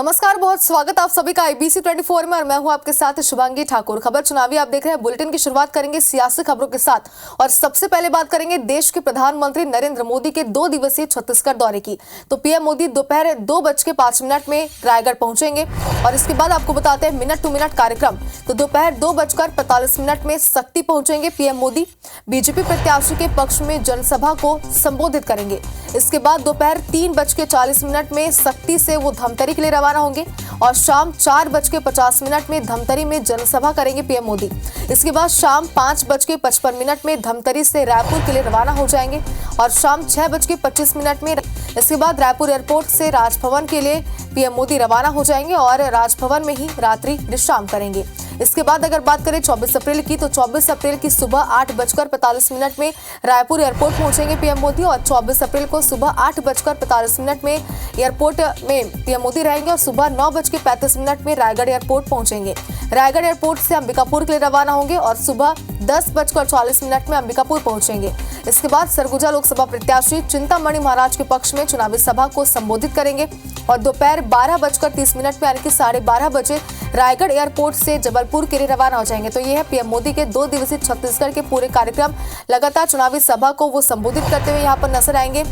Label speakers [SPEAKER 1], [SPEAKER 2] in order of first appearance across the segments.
[SPEAKER 1] नमस्कार, बहुत स्वागत आप सभी का IBC 24 में और मैं हूं आपके साथ शुभांगी ठाकुर। खबर चुनावी आप देख रहे हैं। बुलेटिन की शुरुआत करेंगे सियासी खबरों के साथ और सबसे पहले बात करेंगे देश के प्रधानमंत्री नरेंद्र मोदी के 2 दिवसीय छत्तीसगढ़ दौरे की। तो पीएम मोदी दोपहर 2:05 में रायगढ़ पहुंचेंगे और इसके बाद आपको बताते हैं मिनट टू मिनट कार्यक्रम। तो दोपहर 2:45 में शक्ति पहुंचेंगे पीएम मोदी। बीजेपी प्रत्याशी के पक्ष में जनसभा को संबोधित करेंगे। इसके बाद दोपहर 3:40 में शक्ति से वो धमतरी के लिए रवाना होंगे और शाम 4:50 में धमतरी में जनसभा करेंगे पीएम मोदी। इसके बाद शाम 5:55 में धमतरी से रायपुर के लिए रवाना हो जाएंगे और शाम 6:25 में इसके बाद रायपुर एयरपोर्ट से राजभवन के लिए पीएम मोदी रवाना हो जाएंगे और राजभवन में ही रात्रि विश्राम करेंगे। इसके बाद अगर बात करें 24 अप्रैल की, तो 24 अप्रैल की सुबह 8:45 में रायपुर एयरपोर्ट पहुंचेंगे पीएम मोदी और 24 अप्रैल को सुबह 8:45 में एयरपोर्ट में पीएम मोदी रहेंगे और सुबह 9:35 में रायगढ़ एयरपोर्ट पहुंचेंगे। रायगढ़ एयरपोर्ट से अंबिकापुर के लिए रवाना होंगे और सुबह 10:40 में अंबिकापुर पहुंचेंगे। इसके बाद सरगुजा लोकसभा प्रत्याशी चिंतामणि महाराज के पक्ष में चुनावी सभा को संबोधित करेंगे और दोपहर 12:30 में यानी कि 12:30 बजे रायगढ़ एयरपोर्ट से जबलपुर के लिए रवाना हो जाएंगे। तो ये है पीएम मोदी के 2 दिवसीय छत्तीसगढ़ के पूरे कार्यक्रम। लगातार चुनावी सभा को वो संबोधित करते हुए यहाँ पर नजर आएंगे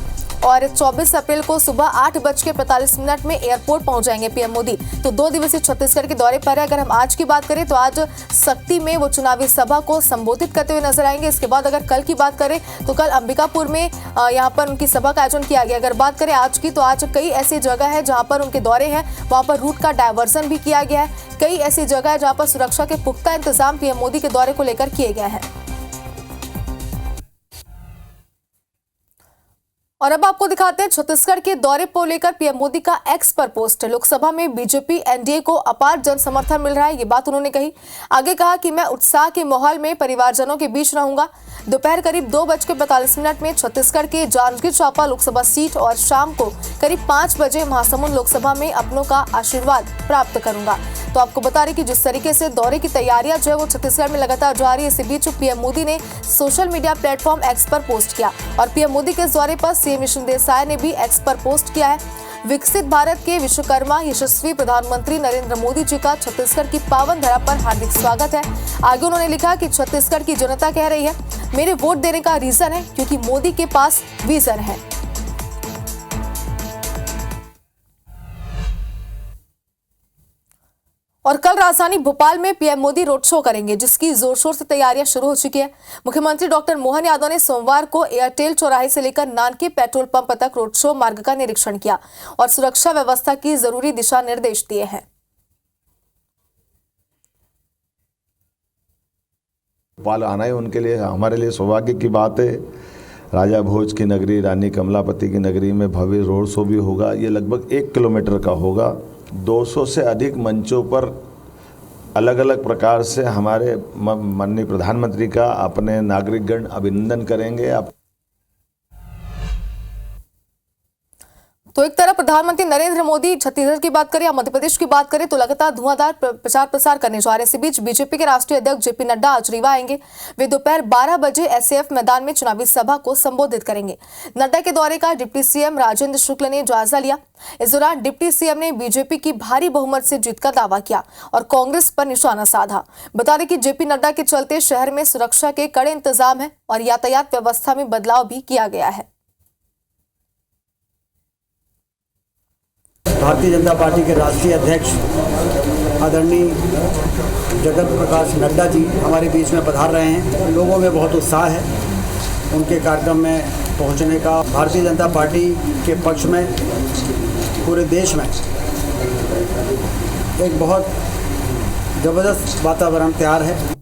[SPEAKER 1] और 24 अप्रैल को सुबह 8:45 में एयरपोर्ट पहुंच जाएंगे पीएम मोदी। तो 2 दिवसीय छत्तीसगढ़ के दौरे पर है। अगर हम आज की बात करें तो आज शक्ति में वो चुनावी सभा को संबोधित करते हुए नजर आएंगे। इसके बाद अगर कल की बात करें तो कल अंबिकापुर में यहाँ पर उनकी सभा का आयोजन किया गया। अगर बात करें आज की, तो आज कई ऐसी जगह है जहाँ पर उनके दौरे हैं, वहाँ पर रूट का डायवर्जन भी किया गया है। कई ऐसी जगह है जहाँ पर सुरक्षा के पुख्ता इंतजाम पीएम मोदी के दौरे को लेकर किए गए हैं। और अब आपको दिखाते हैं छत्तीसगढ़ के दौरे को लेकर पीएम मोदी का एक्स पर पोस्ट। लोकसभा में बीजेपी एनडीए को अपार जन समर्थन मिल रहा है, ये बात उन्होंने कही। आगे कहा कि मैं उत्साह के माहौल में परिवारजनों के बीच रहूंगा। दोपहर करीब 2:45 में छत्तीसगढ़ के जांजगीर चांपा लोकसभा सीट और शाम को करीब 5 बजे महासमुंद लोकसभा में अपनों का आशीर्वाद प्राप्त करूंगा। तो आपको बता रहे कि जिस तरीके से दौरे की तैयारियां जो है वो छत्तीसगढ़ में लगातार जारी है। इसी बीच पीएम मोदी ने सोशल मीडिया प्लेटफॉर्म एक्स पर पोस्ट किया और पीएम मोदी के दौरे पर सीएम देसाई ने भी एक्स पर पोस्ट किया है। विकसित भारत के विश्वकर्मा यशस्वी प्रधानमंत्री नरेंद्र मोदी जी का छत्तीसगढ़ की पावन धरा पर हार्दिक स्वागत है। आगे उन्होंने लिखा कि छत्तीसगढ़ की जनता कह रही है मेरे वोट देने का रीजन है क्योंकि मोदी के पास विजन है। और कल राजधानी भोपाल में पीएम मोदी रोड शो करेंगे, जिसकी जोर शोर से तैयारियां शुरू हो चुकी है। मुख्यमंत्री डॉक्टर मोहन यादव ने सोमवार को एयरटेल चौराहे से लेकर नानके पेट्रोल पंप तक रोड शो मार्ग का निरीक्षण किया और सुरक्षा व्यवस्था की जरूरी दिशा निर्देश दिए हैं।
[SPEAKER 2] भोपाल आना ही उनके लिए हमारे लिए सौभाग्य की बात है। राजा भोज की नगरी, रानी कमलापति की नगरी में भव्य रोड शो भी होगा। ये लगभग 1 किलोमीटर का होगा। 200 से अधिक मंचों पर अलग अलग प्रकार से हमारे माननीय प्रधानमंत्री का अपने नागरिकगण अभिनंदन करेंगे।
[SPEAKER 1] तो एक तरफ प्रधानमंत्री नरेंद्र मोदी छत्तीसगढ़ की बात करें या मध्य प्रदेश की बात करें तो लगातार धुआंधार प्रचार प्रसार करने जा रहे हैं। इसी बीच बीजेपी के राष्ट्रीय अध्यक्ष जेपी नड्डा आज रीवा आएंगे। वे दोपहर 12 बजे एसएएफ मैदान में चुनावी सभा को संबोधित करेंगे। नड्डा के दौरे का डिप्टी सीएम राजेंद्र शुक्ल ने जायजा लिया। इस दौरान डिप्टी सीएम ने बीजेपी की भारी बहुमत से जीत का दावा किया और कांग्रेस पर निशाना साधा। बता दें कि जेपी नड्डा के चलते शहर में सुरक्षा के कड़े इंतजाम है और यातायात व्यवस्था में बदलाव भी किया गया है।
[SPEAKER 3] भारतीय जनता पार्टी के राष्ट्रीय अध्यक्ष आदरणीय जगत प्रकाश नड्डा जी हमारे बीच में पधार रहे हैं। लोगों में बहुत उत्साह है उनके कार्यक्रम में पहुंचने का। भारतीय जनता पार्टी के पक्ष में पूरे देश में एक बहुत ज़बरदस्त वातावरण तैयार है।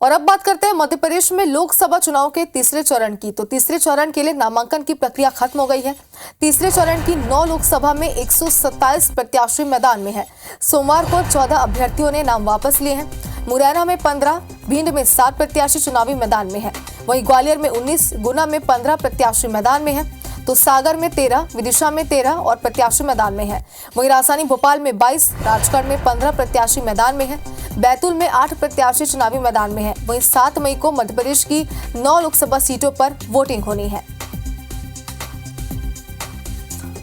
[SPEAKER 1] और अब बात करते हैं मध्य प्रदेश में लोकसभा चुनाव के तीसरे चरण की। तो तीसरे चरण के लिए नामांकन की प्रक्रिया खत्म हो गई है। तीसरे चरण की 9 लोकसभा में 127 प्रत्याशी मैदान में है। सोमवार को 14 अभ्यर्थियों ने नाम वापस लिए हैं। मुरैना में 15, भिंड में 7 प्रत्याशी चुनावी मैदान में है। वहीं ग्वालियर में 19, गुना में 15 प्रत्याशी मैदान में है। तो सागर में 13, विदिशा में 13 और प्रत्याशी मैदान में है। वहीं राजधानी भोपाल में 22, राजगढ़ में 15 प्रत्याशी मैदान में है। बैतूल में 8 प्रत्याशी चुनावी मैदान में है। वहीं 7 मई को मध्य प्रदेश की 9 लोकसभा सीटों पर वोटिंग होनी है।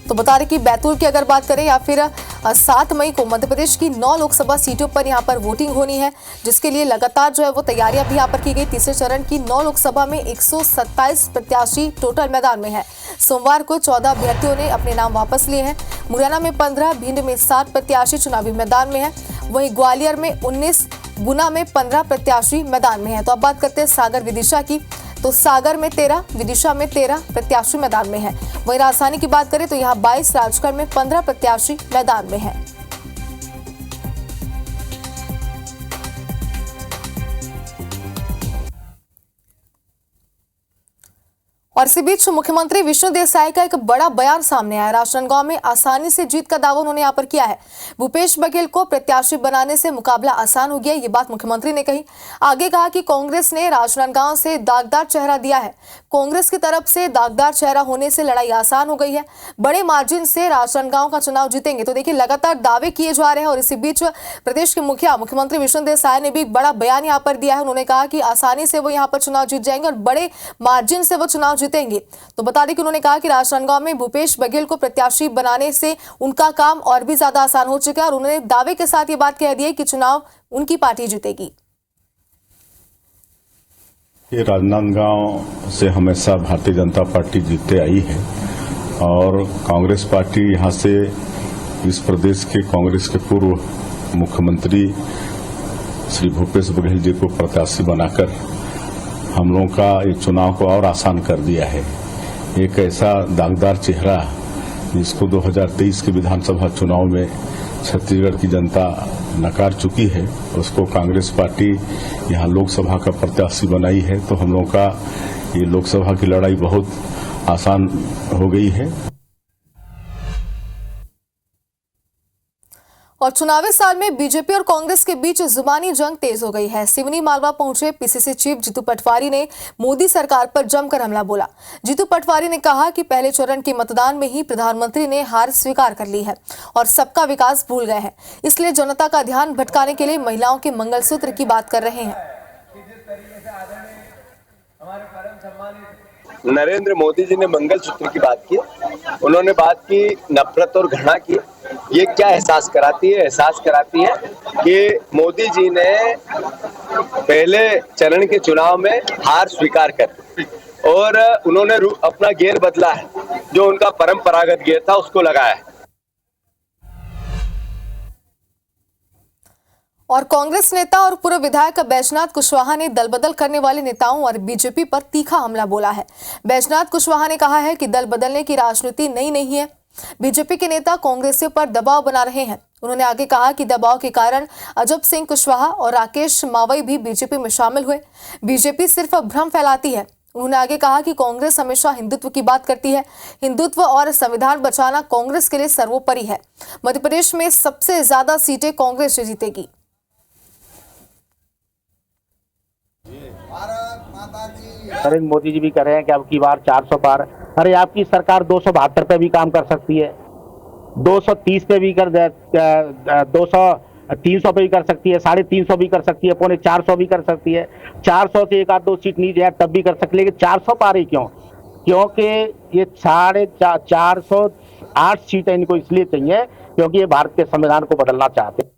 [SPEAKER 1] तो बता रहे कि बैतूल की अगर बात करें या फिर 7 मई को मध्य प्रदेश की 9 लोकसभा सीटों पर यहां पर वोटिंग होनी है, जिसके लिए लगातार जो है वो तैयारियां भी यहां पर की गई। तीसरे चरण की 9 लोकसभा में 127 प्रत्याशी टोटल मैदान में है। सोमवार को 14 अभ्यर्थियों ने अपने नाम वापस लिए हैं। मुरैना में 15, भिंड में 7 प्रत्याशी चुनावी मैदान में है। वहीं ग्वालियर में 19, गुना में 15 प्रत्याशी मैदान में है। तो अब बात करते हैं सागर विदिशा की, तो सागर में 13, विदिशा में 13 प्रत्याशी मैदान में है। वहीं राजधानी की बात करें तो यहां 22, राजगढ़ में 15 प्रत्याशी मैदान में है। और इसी बीच मुख्यमंत्री विष्णु देसाई का एक बड़ा बयान सामने आया। राजनांदगांव में आसानी से जीत का दावा उन्होंने यहां पर किया है। भूपेश बघेल को प्रत्याशी बनाने से मुकाबला आसान हो गया, ये बात मुख्यमंत्री ने कही। आगे कहा कि कांग्रेस ने राजनांदगांव से दागदार चेहरा दिया है। कांग्रेस की तरफ से दागदार चेहरा होने से लड़ाई आसान हो गई है। बड़े मार्जिन से राजनांदगांव का चुनाव जीतेंगे। तो देखिए लगातार दावे किए जा रहे हैं। और इसी बीच प्रदेश के मुख्यमंत्री विष्णु देसाई ने भी एक बड़ा बयान यहाँ पर दिया है। उन्होंने कहा कि आसानी से वो यहाँ पर चुनाव जीत जाएंगे और बड़े मार्जिन से वो चुनाव जीतेंगे। तो बता दें कि उन्होंने कहा कि राजनांदगांव में भूपेश बघेल को प्रत्याशी बनाने से उनका काम और भी ज्यादा आसान हो चुका है। और उन्होंने दावे के साथ ये बात कह दी है कि चुनाव उनकी पार्टी जीतेगी।
[SPEAKER 4] ये राजनांदगांव से हमेशा भारतीय जनता पार्टी जीतते आई है और कांग्रेस पार्टी यहाँ से इस प्रदेश के कांग्रेस के पूर्व मुख्यमंत्री श्री भूपेश बघेल जी को प्रत्याशी बनाकर हम लोगों का ये चुनाव को और आसान कर दिया है। एक ऐसा दागदार चेहरा जिसको 2023 के विधानसभा चुनाव में छत्तीसगढ़ की जनता नकार चुकी है, उसको कांग्रेस पार्टी यहाँ लोकसभा का प्रत्याशी बनाई है। तो हम लोगों का ये लोकसभा की लड़ाई बहुत आसान हो गई है।
[SPEAKER 1] और चुनावी साल में बीजेपी और कांग्रेस के बीच जुबानी जंग तेज हो गई है। सिवनी मालवा पहुंचे पीसीसी चीफ जीतू पटवारी ने मोदी सरकार पर जमकर हमला बोला। जीतू पटवारी ने कहा कि पहले चरण के मतदान में ही प्रधानमंत्री ने हार स्वीकार कर ली है और सबका विकास भूल गए हैं, इसलिए जनता का ध्यान भटकाने के लिए महिलाओं के मंगलसूत्र की बात कर रहे हैं।
[SPEAKER 5] नरेंद्र मोदी जी ने मंगलसूत्र की बात की, उन्होंने बात की नफरत और घृणा की। ये क्या एहसास कराती है? एहसास कराती है कि मोदी जी ने पहले चरण के चुनाव में हार स्वीकार कर और उन्होंने अपना गियर बदला है, जो उनका परंपरागत गियर था उसको लगाया है।
[SPEAKER 1] और कांग्रेस नेता और पूर्व विधायक बैजनाथ कुशवाहा ने दल बदल करने वाले नेताओं और बीजेपी पर तीखा हमला बोला है। बैजनाथ कुशवाहा ने कहा है कि दल बदलने की राजनीति नई नहीं है। बीजेपी के नेता कांग्रेसियों पर दबाव बना रहे हैं। उन्होंने आगे कहा कि दबाव के कारण अजब सिंह कुशवाहा और राकेश मावई भी बीजेपी में शामिल हुए। बीजेपी सिर्फ भ्रम फैलाती है। उन्होंने आगे कहा कि कांग्रेस हमेशा हिंदुत्व की बात करती है। हिंदुत्व और संविधान बचाना कांग्रेस के लिए सर्वोपरि है। मध्य प्रदेश में सबसे ज्यादा सीटें कांग्रेस जीतेगी।
[SPEAKER 6] नरेंद्र मोदी जी भी कह रहे हैं कि अब की बार 400 पार। अरे आपकी सरकार 272 पे भी काम कर सकती है, 230 पे भी कर 300 पे भी कर सकती है, 350 भी कर सकती है, 450 भी कर सकती है, 400 से एक आध दो सीट नीचे है तब भी कर सकती है। लेकिन 400 पार ही क्यों? क्योंकि ये 408 सीटें इनको इसलिए चाहिए क्योंकि ये भारत के संविधान को बदलना चाहते हैं।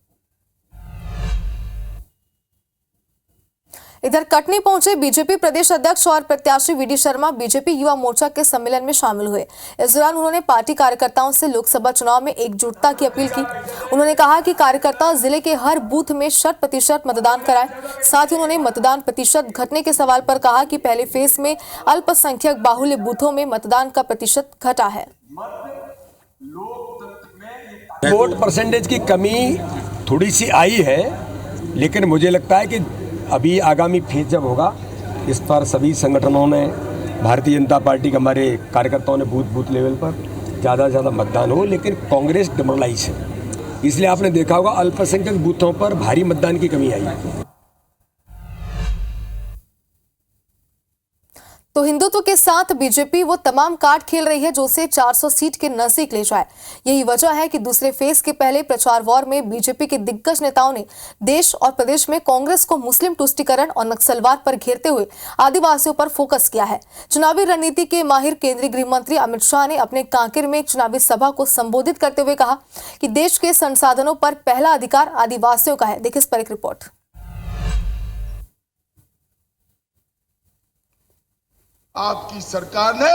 [SPEAKER 1] इधर कटनी पहुंचे बीजेपी प्रदेश अध्यक्ष और प्रत्याशी वीडी शर्मा बीजेपी युवा मोर्चा के सम्मेलन में शामिल हुए। इस दौरान उन्होंने पार्टी कार्यकर्ताओं से लोकसभा चुनाव में एकजुटता की अपील की। उन्होंने कहा कि कार्यकर्ता जिले के हर बूथ में 100% मतदान कराएं। साथ ही उन्होंने मतदान प्रतिशत घटने के सवाल पर कहा कि पहले फेज में अल्पसंख्यक बाहुल्य बूथों में मतदान का प्रतिशत घटा है।
[SPEAKER 7] वोट परसेंटेज की कमी थोड़ी सी आई है, लेकिन मुझे लगता है कि अभी आगामी फेज जब होगा इस पर सभी संगठनों ने, भारतीय जनता पार्टी के हमारे कार्यकर्ताओं ने बूथ लेवल पर ज़्यादा से ज़्यादा मतदान हो। लेकिन कांग्रेस डिमोरलाइज है, इसलिए आपने देखा होगा अल्पसंख्यक बूथों पर भारी मतदान की कमी आई है।
[SPEAKER 1] तो हिंदुत्व आदिवासियों के साथ बीजेपी वो तमाम कार्ड खेल रही है जो उसे 400 सीट के नजदीक ले जाए। यही वजह है कि दूसरे फेज के पहले प्रचार वॉर में बीजेपी के दिग्गज नेताओं ने देश और प्रदेश में कांग्रेस को मुस्लिम तुष्टीकरण और नक्सलवाद पर घेरते हुए आदिवासियों पर फोकस किया है। चुनावी रणनीति के माहिर केंद्रीय गृह मंत्री अमित शाह ने अपने कांकेर में एक चुनावी सभा को संबोधित करते हुए कहा कि देश के संसाधनों पर पहला अधिकार आदिवासियों का है। देखिए इस पर एक रिपोर्ट।
[SPEAKER 8] आपकी सरकार ने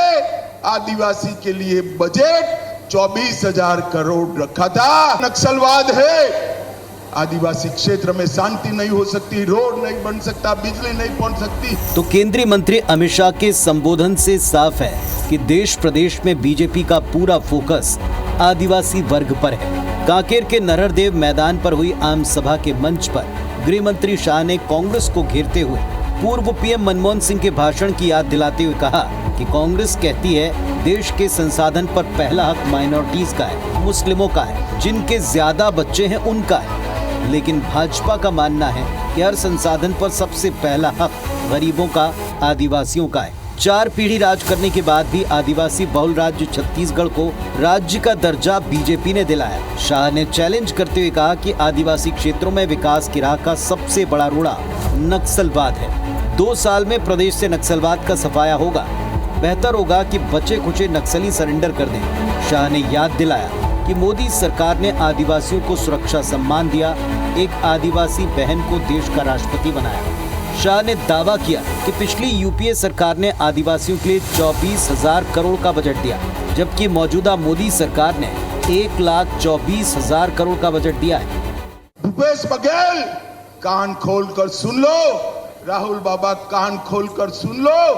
[SPEAKER 8] आदिवासी के लिए बजट 24,000 करोड़ रखा था। नक्सलवाद है, आदिवासी क्षेत्र में शांति नहीं हो सकती, रोड नहीं बन सकता, बिजली नहीं पहुंच सकती।
[SPEAKER 9] तो केंद्रीय मंत्री अमित शाह के संबोधन से साफ है कि देश प्रदेश में बीजेपी का पूरा फोकस आदिवासी वर्ग पर है। कांकेर के नरहरदेव मैदान पर हुई आम सभा के मंच पर गृह मंत्री शाह ने कांग्रेस को घेरते हुए पूर्व पीएम मनमोहन सिंह के भाषण की याद दिलाते हुए कहा कि कांग्रेस कहती है देश के संसाधन पर पहला हक माइनॉरिटीज का है, मुस्लिमों का है, जिनके ज्यादा बच्चे हैं उनका है। लेकिन भाजपा का मानना है कि हर संसाधन पर सबसे पहला हक गरीबों का, आदिवासियों का है। 4 पीढ़ी राज करने के बाद भी आदिवासी बहुल राज्य छत्तीसगढ़ को राज्य का दर्जा बीजेपी ने दिलाया। शाह ने चैलेंज करते हुए कहा कि आदिवासी क्षेत्रों में विकास की राह का सबसे बड़ा रोड़ा नक्सलवाद है। 2 साल में प्रदेश से नक्सलवाद का सफाया होगा। बेहतर होगा कि बचे खुचे नक्सली सरेंडर कर दें। शाह ने याद दिलाया कि मोदी सरकार ने आदिवासियों को सुरक्षा सम्मान दिया, एक आदिवासी बहन को देश का राष्ट्रपति बनाया। शाह ने दावा किया कि पिछली यूपीए सरकार ने आदिवासियों के लिए 24,000 करोड़ का बजट दिया, जबकि मौजूदा मोदी सरकार ने 1,24,000 करोड़ का बजट दिया है।
[SPEAKER 8] भूपेश बघेल, कान खोलकर सुन लो। राहुल बाबा, कान खोलकर सुन लो।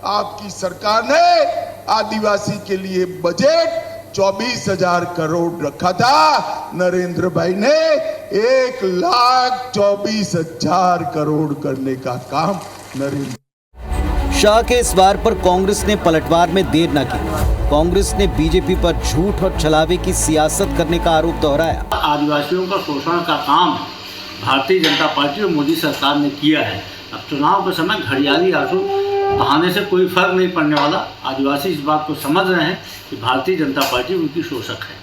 [SPEAKER 8] आपकी सरकार ने आदिवासी के लिए बजट 24,000 करोड़ रखा था। नरेंद्र भाई ने 1,24,000 करोड़ करने का काम नरेंद्र।
[SPEAKER 9] शाह के इस वार पर कांग्रेस ने पलटवार में देर न की। कांग्रेस ने बीजेपी पर झूठ और छलावे की सियासत करने का आरोप दोहराया।
[SPEAKER 10] आदिवासियों का शोषण का काम भारतीय जनता पार्टी और मोदी सरकार ने किया है। अब चुनाव के समय घड़ियाली आंसू बहाने से कोई फर्क नहीं पड़ने वाला। आदिवासी इस बात को समझ रहे हैं कि भारतीय जनता पार्टी उनकी शोषक है।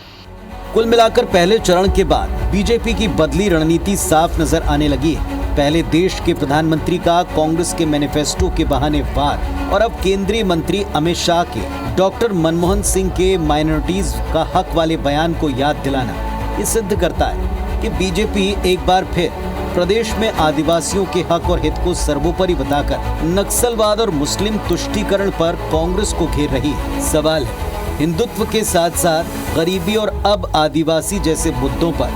[SPEAKER 9] कुल मिलाकर पहले चरण के बाद बीजेपी की बदली रणनीति साफ नजर आने लगी है। पहले देश के प्रधानमंत्री का कांग्रेस के मैनिफेस्टो के बहाने वार, और अब केंद्रीय मंत्री अमित शाह के डॉक्टर मनमोहन सिंह के माइनॉरिटीज का हक वाले बयान को याद दिलाना ये सिद्ध करता है कि बीजेपी एक बार फिर प्रदेश में आदिवासियों के हक और हित को सर्वोपरि बताकर नक्सलवाद और मुस्लिम तुष्टीकरण पर कांग्रेस को घेर रही है। सवाल है, हिंदुत्व के साथ साथ गरीबी और अब आदिवासी जैसे मुद्दों पर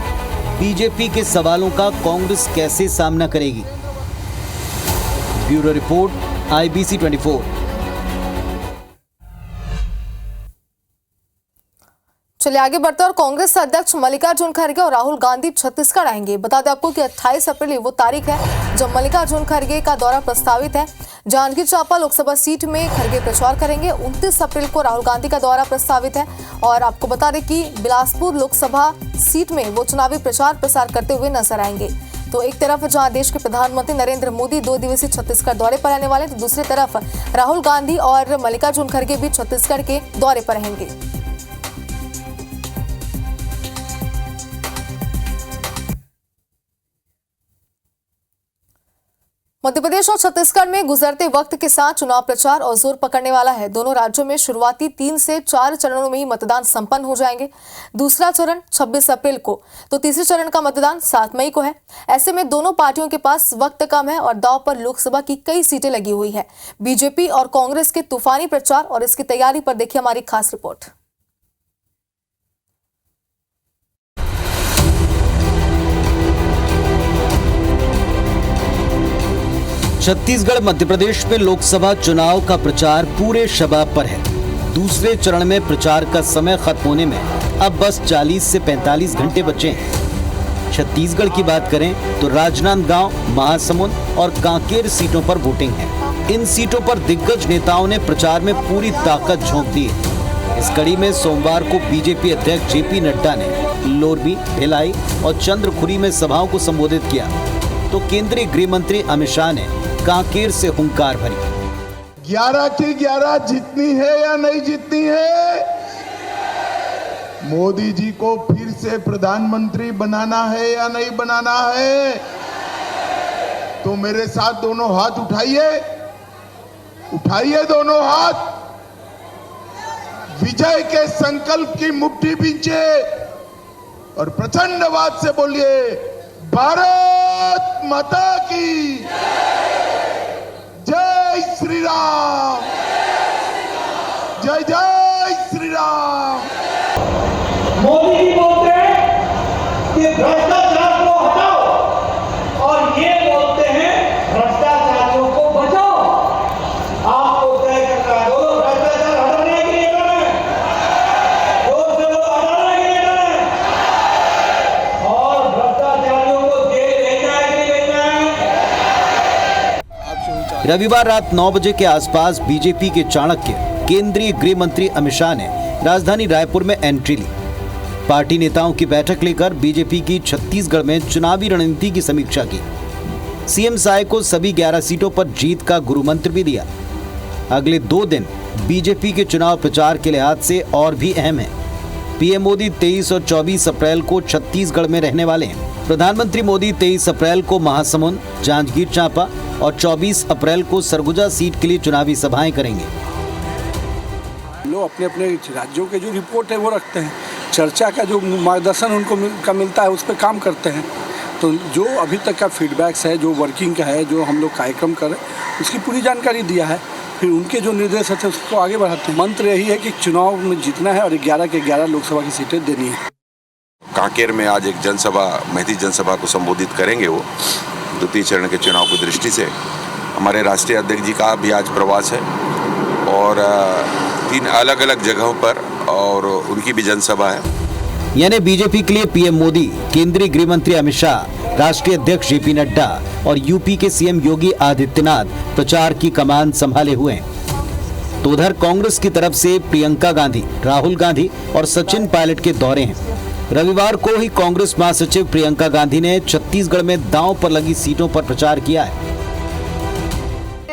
[SPEAKER 9] बीजेपी के सवालों का कांग्रेस कैसे सामना करेगी। Bureau report, IBC 24।
[SPEAKER 1] चलिए आगे बढ़ते हैं और कांग्रेस अध्यक्ष मल्लिकार्जुन खड़गे और राहुल गांधी छत्तीसगढ़ आएंगे। बता दें आपको कि 28 अप्रैल वो तारीख है जब मल्लिकार्जुन खड़गे का दौरा प्रस्तावित है। जांजगीर चांपा लोकसभा सीट में खड़गे प्रचार करेंगे। 29 अप्रैल को राहुल गांधी का दौरा प्रस्तावित है और आपको बता दें कि बिलासपुर लोकसभा सीट में वो चुनावी प्रचार प्रसार करते हुए नजर आएंगे। तो एक तरफ जहां देश के प्रधानमंत्री नरेंद्र मोदी 2 दिवसीय छत्तीसगढ़ दौरे पर रहने वाले, तो दूसरी तरफ राहुल गांधी और मल्लिकार्जुन खड़गे भी छत्तीसगढ़ के दौरे पर रहेंगे। मध्य प्रदेश और छत्तीसगढ़ में गुजरते वक्त के साथ चुनाव प्रचार और जोर पकड़ने वाला है। दोनों राज्यों में शुरुआती 3 से 4 चरणों में ही मतदान संपन्न हो जाएंगे। दूसरा चरण 26 अप्रैल को, तो तीसरे चरण का मतदान 7 मई को है। ऐसे में दोनों पार्टियों के पास वक्त कम है और दांव पर लोकसभा की कई सीटें लगी हुई है। बीजेपी और कांग्रेस के तूफानी प्रचार और इसकी तैयारी पर देखिए हमारी खास रिपोर्ट।
[SPEAKER 9] छत्तीसगढ़ मध्य प्रदेश में लोकसभा चुनाव का प्रचार पूरे शबाब पर है। दूसरे चरण में प्रचार का समय खत्म होने में अब बस 40 से 45 घंटे बचे हैं। छत्तीसगढ़ की बात करें तो राजनांदगांव, महासमुंद और कांकेर सीटों पर वोटिंग है। इन सीटों पर दिग्गज नेताओं ने प्रचार में पूरी ताकत झोंक दी है। इस कड़ी में सोमवार को बीजेपी अध्यक्ष जेपी नड्डा ने लोरबी, भिलाई और चंद्रखुरी में सभाओं को संबोधित किया, तो केंद्रीय गृह मंत्री अमित शाह ने कांकेर से हुंकार भरी।
[SPEAKER 8] 11 की 11 जीतनी है या नहीं जीतनी है? मोदी जी को फिर से प्रधानमंत्री बनाना है या नहीं बनाना है? तो मेरे साथ दोनों हाथ उठाइए, उठाइए दोनों हाथ, विजय के संकल्प की मुट्ठी बींचे और प्रचंड आवाज से बोलिए, भारत माता की जय श्री राम, जय जय श्री राम।
[SPEAKER 11] मोदी जी बोलते हैं कि भ्रष्टाचार को हटाओ और ये बोलते हैं भ्रष्टाचारियों को बचाओ। आपको तय करना है, बोलो भ्रष्टाचार हटाने के लिए करना है, जोर से बोलो हटाने के लिए करना है, और भ्रष्टाचारियों को जेल भेजना है कि नहीं भेजना है।
[SPEAKER 9] रविवार रात 9 बजे के आसपास बीजेपी के चाणक्य केंद्रीय गृह मंत्री अमित शाह ने राजधानी रायपुर में एंट्री ली। पार्टी नेताओं की बैठक लेकर बीजेपी की छत्तीसगढ़ में चुनावी रणनीति की समीक्षा की। सीएम साय को सभी 11 सीटों पर जीत का गुरु मंत्र भी दिया। अगले 2 दिन बीजेपी के चुनाव प्रचार के लिहाज से और भी अहम है। पीएम मोदी 23 और 24 अप्रैल को छत्तीसगढ़ में रहने वाले हैं। प्रधानमंत्री मोदी 23 अप्रैल को महासमुंद, जांजगीर चांपा और 24 अप्रैल को सरगुजा सीट के लिए चुनावी सभाएं करेंगे।
[SPEAKER 12] लोग अपने अपने राज्यों के जो रिपोर्ट है वो रखते हैं, चर्चा का जो मार्गदर्शन उनको मिलता है उस पर काम करते हैं। तो जो अभी तक का फीडबैक्स है, जो वर्किंग का है, जो हम लोग कार्यक्रम कर रहे हैं, उसकी पूरी जानकारी दिया है। फिर उनके जो निर्देश है उसको आगे बढ़ाते हैं। मंत्र यही है कि चुनाव में जीतना है और 11 के 11 लोकसभा की सीटें देनी है।
[SPEAKER 13] कांकेर में आज एक जनसभा, महती जनसभा को संबोधित करेंगे वो, द्वितीय चरण के चुनाव की दृष्टि से। हमारे राष्ट्रीय अध्यक्ष जी का भी आज प्रवास है और 3 अलग अलग जगहों पर और उनकी भी जनसभा है।
[SPEAKER 9] यानी बीजेपी के लिए पीएम मोदी, केंद्रीय गृह मंत्री अमित शाह, राष्ट्रीय अध्यक्ष जेपी नड्डा और यूपी के सीएम योगी आदित्यनाथ प्रचार की कमान संभाले हुए हैं। तो उधर कांग्रेस की तरफ से प्रियंका गांधी, राहुल गांधी और सचिन पायलट के दौरे हैं। रविवार को ही कांग्रेस महासचिव प्रियंका गांधी ने छत्तीसगढ़ में दांव पर लगी सीटों पर प्रचार किया है।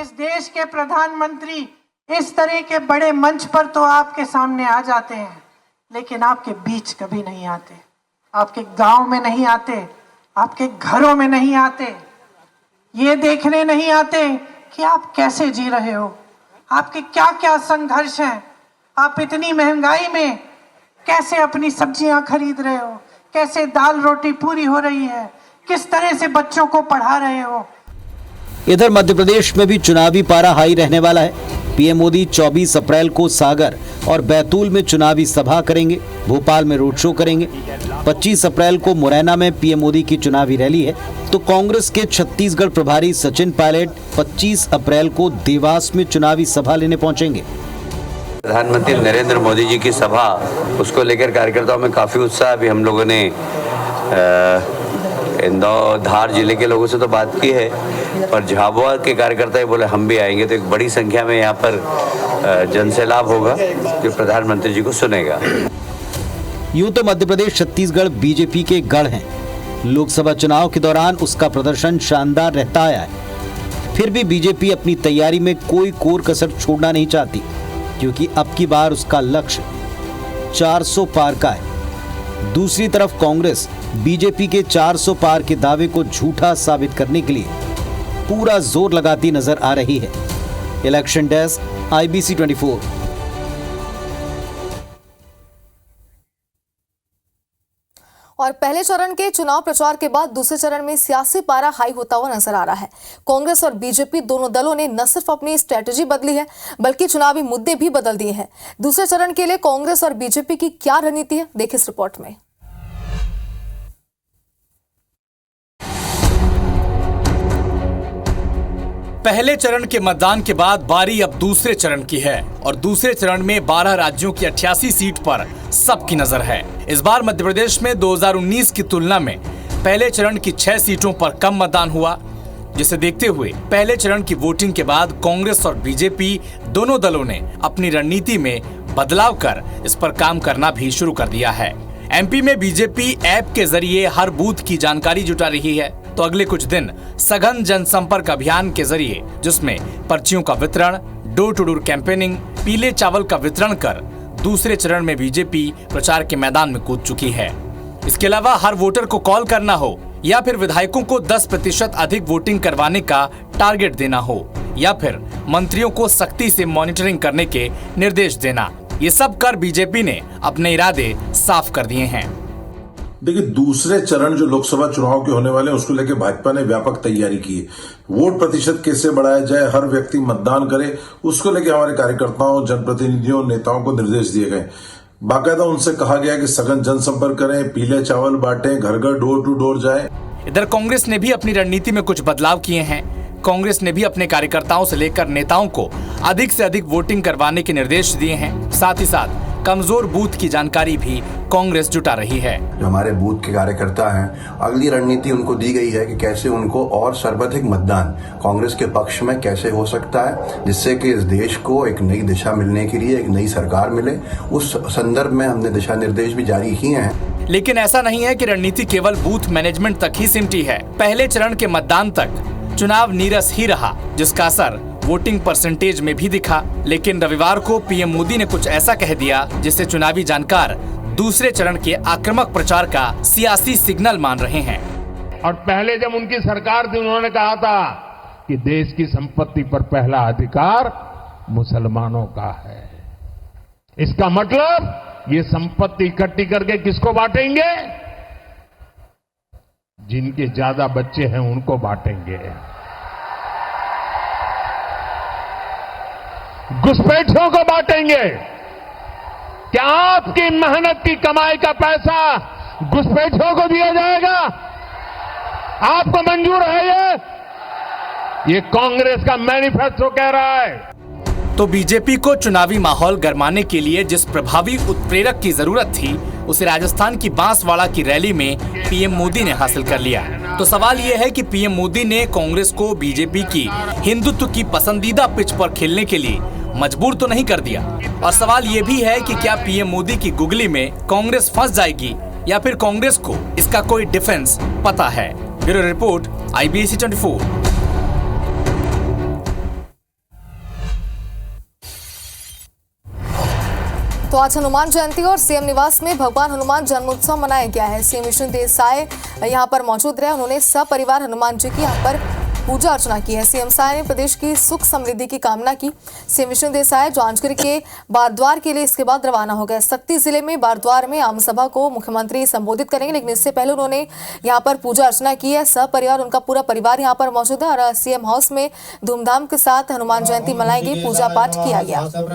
[SPEAKER 11] इस देश के प्रधानमंत्री इस तरह के बड़े मंच पर तो आपके सामने आ जाते हैं, लेकिन आपके बीच कभी नहीं आते, आपके गांव में नहीं आते, आपके घरों में नहीं आते, ये देखने नहीं आते कि आप कैसे जी रहे हो, आपके क्या क्या संघर्ष हैं, आप इतनी महंगाई में कैसे अपनी सब्जियां खरीद रहे हो, कैसे दाल रोटी पूरी हो रही है, किस तरह से बच्चों को पढ़ा रहे हो।
[SPEAKER 9] इधर मध्य प्रदेश में भी चुनावी पारा हाई रहने वाला है। पीएम मोदी 24 अप्रैल को सागर और बैतूल में चुनावी सभा करेंगे, भोपाल में रोड शो करेंगे। 25 अप्रैल को मुरैना में पीएम मोदी की चुनावी रैली है। तो कांग्रेस के छत्तीसगढ़ प्रभारी सचिन पायलट 25 अप्रैल को देवास में चुनावी सभा लेने पहुंचेंगे।
[SPEAKER 14] प्रधानमंत्री नरेंद्र मोदी जी की सभा, उसको लेकर कार्यकर्ताओं में काफी उत्साह। अभी हम लोगों ने इंदौर, धार जिले के लोगों से तो बात की है, पर झाबुआ के कार्यकर्ता ही बोले हम भी आएंगे। तो एक बड़ी संख्या में यहाँ पर जनसैलाब होगा जो प्रधानमंत्री जी को सुनेगा।
[SPEAKER 9] यूं तो मध्य प्रदेश, छत्तीसगढ़ बीजेपी के गढ़ हैं। लोकसभा चुनाव के दौरान उसका प्रदर्शन शानदार रहता आया है। फिर भी बीजेपी अपनी तैयारी में कोई कोर कसर छोड़ना नहीं चाहती, क्योंकि अब की बार उसका लक्ष्य 400 पार का है। दूसरी तरफ कांग्रेस बीजेपी के 400 पार के दावे को झूठा साबित करने के लिए पूरा जोर लगाती नजर आ रही है। Election desk, IBC 24।
[SPEAKER 1] और पहले चरण के चुनाव प्रचार के बाद दूसरे चरण में सियासी पारा हाई होता हुआ नजर आ रहा है। कांग्रेस और बीजेपी दोनों दलों ने न सिर्फ अपनी स्ट्रेटजी बदली है, बल्कि चुनावी मुद्दे भी बदल दिए हैं। दूसरे चरण के लिए कांग्रेस और बीजेपी की क्या रणनीति है, देखिए इस रिपोर्ट में।
[SPEAKER 15] पहले चरण के मतदान के बाद बारी अब दूसरे चरण की है और दूसरे चरण में 12 राज्यों की 88 सीट पर सबकी नजर है। इस बार मध्य प्रदेश में 2019 की तुलना में पहले चरण की 6 सीटों पर कम मतदान हुआ, जिसे देखते हुए पहले चरण की वोटिंग के बाद कांग्रेस और बीजेपी दोनों दलों ने अपनी रणनीति में बदलाव कर इस पर काम करना भी शुरू कर दिया है। एमपी में बीजेपी ऐप के जरिए हर बूथ की जानकारी जुटा रही है, तो अगले कुछ दिन सघन जनसंपर्क अभियान के जरिए, जिसमें पर्चियों का वितरण, डोर टू डोर कैंपेनिंग, पीले चावल का वितरण कर दूसरे चरण में बीजेपी प्रचार के मैदान में कूद चुकी है। इसके अलावा हर वोटर को कॉल करना हो या फिर विधायकों को 10% अधिक वोटिंग करवाने का टारगेट देना हो या फिर मंत्रियों को सख्ती से मॉनिटरिंग करने के निर्देश देना, ये सब कर बीजेपी ने अपने इरादे साफ कर दिए हैं।
[SPEAKER 16] देखिए, दूसरे चरण जो लोकसभा चुनाव के होने वाले हैं उसको लेकर भाजपा ने व्यापक तैयारी की है। वोट प्रतिशत कैसे बढ़ाया जाए, हर व्यक्ति मतदान करे, उसको लेकर हमारे कार्यकर्ताओं, जनप्रतिनिधियों, नेताओं को निर्देश दिए गए। बाकायदा उनसे कहा गया कि सघन जनसंपर्क करें, पीले चावल बांटें, घर घर डोर टू डोर जाएं।
[SPEAKER 15] इधर कांग्रेस ने भी अपनी रणनीति में कुछ बदलाव किए हैं। कांग्रेस ने भी अपने कार्यकर्ताओं से लेकर नेताओं को अधिक से अधिक वोटिंग करवाने के निर्देश दिए हैं। साथ ही साथ कमजोर बूथ की जानकारी भी कांग्रेस जुटा रही है।
[SPEAKER 17] जो हमारे बूथ के कार्यकर्ता हैं, अगली रणनीति उनको दी गई है कि कैसे उनको और सर्वाधिक मतदान कांग्रेस के पक्ष में कैसे हो सकता है, जिससे कि इस देश को एक नई दिशा मिलने के लिए एक नई सरकार मिले। उस संदर्भ में हमने दिशा निर्देश भी जारी किए हैं।
[SPEAKER 15] लेकिन ऐसा नहीं है कि रणनीति केवल बूथ मैनेजमेंट तक ही सिमटी है। पहले चरण के मतदान तक चुनाव नीरस ही रहा, जिसका असर वोटिंग परसेंटेज में भी दिखा। लेकिन रविवार को पीएम मोदी ने कुछ ऐसा कह दिया जिसे चुनावी जानकार दूसरे चरण के आक्रामक प्रचार का सियासी सिग्नल मान रहे हैं।
[SPEAKER 18] और पहले जब उनकी सरकार थी, उन्होंने कहा था कि देश की संपत्ति पर पहला अधिकार मुसलमानों का है। इसका मतलब ये संपत्ति इकट्ठी करके किसको बांटेंगे? जिनके ज्यादा बच्चे हैं उनको बांटेंगे। घुसपैठियों को बांटेंगे। क्या आपकी मेहनत की कमाई का पैसा घुसपैठियों को दिया जाएगा? आपको मंजूर है? ये कांग्रेस का मैनिफेस्टो कह रहा है।
[SPEAKER 15] तो बीजेपी को चुनावी माहौल गरमाने के लिए जिस प्रभावी उत्प्रेरक की जरूरत थी, उसे राजस्थान की बांसवाड़ा की रैली में पीएम मोदी ने हासिल कर लिया। तो सवाल ये है कि पीएम मोदी ने कांग्रेस को बीजेपी की हिंदुत्व की पसंदीदा पिच पर खेलने के लिए मजबूर तो नहीं कर दिया। और सवाल ये भी है कि क्या पीएम मोदी की गुगली में कांग्रेस फंस जाएगी या फिर कांग्रेस को इसका कोई डिफेंस पता है। Bureau report, IBC 24।
[SPEAKER 1] तो आज हनुमान जयंती और सीएम निवास में भगवान हनुमान जन्मोत्सव मनाया गया है। सीएम विष्णु देसाई यहां पर मौजूद रहे। उन्होंने सपरिवार हनुमान जी की यहां पर पूजा अर्चना की है। सीएम साय ने प्रदेश की सुख समृद्धि की कामना की। सीएम विष्णु देसाई जांजगीर के बारद्वार के लिए इसके बाद रवाना हो गए। शक्ति जिले में बारद्वार में आम सभा को मुख्यमंत्री संबोधित करेंगे, लेकिन इससे पहले उन्होंने यहाँ पर पूजा अर्चना की है। सपरिवार उनका पूरा परिवार यहाँ पर मौजूद है और सीएम हाउस में धूमधाम के साथ हनुमान जयंती मनाई गई, पूजा पाठ किया गया। तो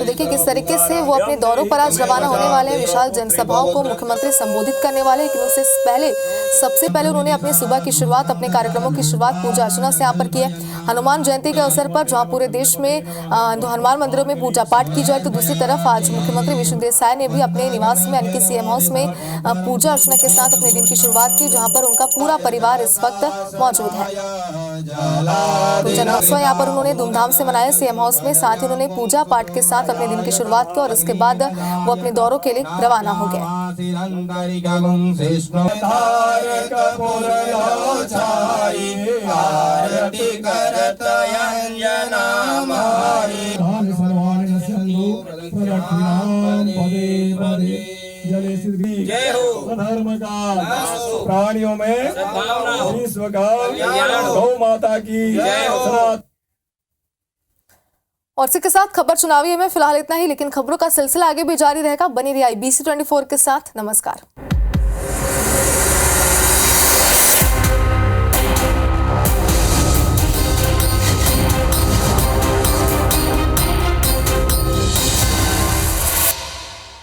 [SPEAKER 1] देखिए किस तरीके से वो अपने दौरों पर आज रवाना होने वाले हैं। विशाल जनसभाओं को मुख्यमंत्री संबोधित करने वाले, लेकिन उससे पहले सबसे पहले उन्होंने अपने सुबह की शुरुआत, अपने कार्यक्रमों की शुरुआत पूजा अर्चना से यहाँ पर की है। हनुमान जयंती के अवसर पर जहां पूरे देश में हनुमान मंदिरों में पूजा पाठ की जाए, तो दूसरी तरफ आज मुख्यमंत्री विष्णु देसाई ने भी अपने निवास में यानी कि सीएम हाउस में पूजा अर्चना के साथ अपने दिन की शुरुआत की, जहां पर उनका पूरा परिवार इस वक्त मौजूद है। तो जन्मोत्सव यहाँ पर उन्होंने धूमधाम से मनाया सीएम हाउस में। साथ ही उन्होंने पूजा पाठ के साथ अपने दिन की शुरुआत की और उसके बाद वो अपने दौरों के लिए रवाना हो गए।
[SPEAKER 19] प्राणियों में विश्व गौ माता की
[SPEAKER 1] और इसी के साथ खबर चुनावी में फिलहाल इतना ही, लेकिन खबरों का सिलसिला आगे भी जारी रहेगा। बनी रही IBC 24 के साथ। नमस्कार।